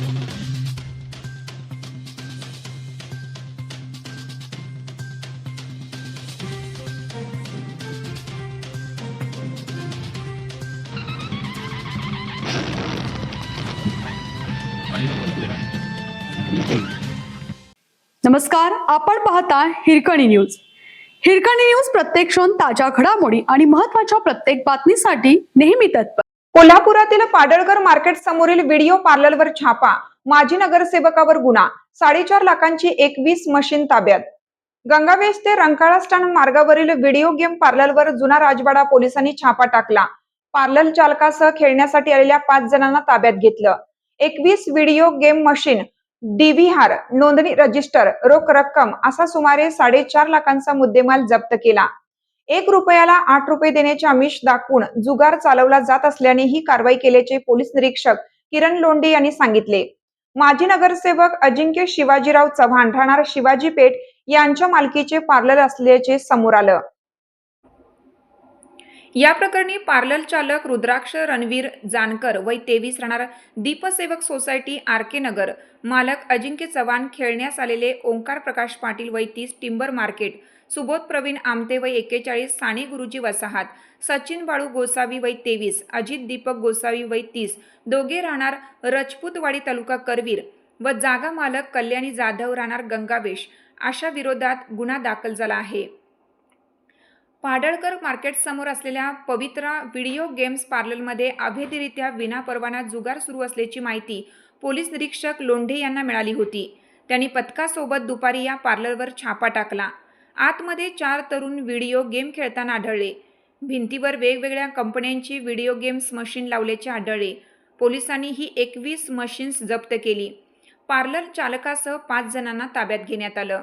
नमस्कार, आपण पाहता हिरकणी न्यूज. हिरकणी न्यूज प्रत्येक क्षण ताज्या घडामोडी आणि महत्त्वाच्या प्रत्येक बातमीसाठी नेहमी तत्पर. कोल्हापुरातील पाडळकर मार्केट समोरील व्हिडिओ पार्लरवर छापा, माजी नगरसेवकावर गुन्हा, 4.5 लाखांची 21 मशीन ताब्यात. गंगावेश ते रंकाळा स्टँड मार्गावरील व्हिडिओ गेम पार्लरवर जुना राजवाडा पोलिसांनी छापा टाकला. पार्लर चालकासह खेळण्यासाठी आलेल्या 5 जणांना ताब्यात घेतलं. 21 व्हिडिओ गेम मशीन, DVR, नोंदणी रजिस्टर, रोख रक्कम असा सुमारे 4.5 लाखांचा मुद्देमाल जप्त केला. 1 रुपयाला 8 रुपये देण्याचे आमिष दाखवून जुगार चालवला जात असल्याने ही कारवाई केल्याचे पोलीस निरीक्षक किरण लोंढे यांनी सांगितले. माजी नगरसेवक अजिंक्य शिवाजीराव चव्हाण राहणार शिवाजी पेठ यांच्या मालकीचे पार्लर असल्याचे समोर आलं. या प्रकरणी पार्लर चालक रुद्राक्ष रणवीर जानकर वय 23 राहणार दीपसेवक सोसायटी RK नगर, मालक अजिंक्य चव्हाण, खेळण्यास आलेले ओंकार प्रकाश पाटील वय 30 टिंबर मार्केट, सुबोध प्रवीण आमते वय 41 साने गुरुजी वसाहत, सचिन बाळू गोसावी वय 23, अजित दीपक गोसावी वय 30 दोघे राहणार रजपूतवाडी तालुका करवीर व जागा मालक कल्याणी जाधव राहणार गंगावेश अशा विरोधात गुन्हा दाखल झाला आहे. पाडळकर मार्केट समोर असलेल्या पवित्रा व्हिडिओ गेम्स पार्लरमध्ये अवैधरित्या विनापरवाना जुगार सुरू असल्याची माहिती पोलीस निरीक्षक लोंढे यांना मिळाली होती. त्यांनी पथकासोबत दुपारी या पार्लरवर छापा टाकला. आतमध्ये 4 तरुण व्हिडिओ गेम खेळताना आढळले. भिंतीवर वेगवेगळ्या कंपन्यांची व्हिडिओ गेम्स मशीन लावल्याचे आढळले. पोलिसांनी ही 21 मशीन्स जप्त केली. पार्लर चालकासह 5 जणांना ताब्यात घेण्यात आलं.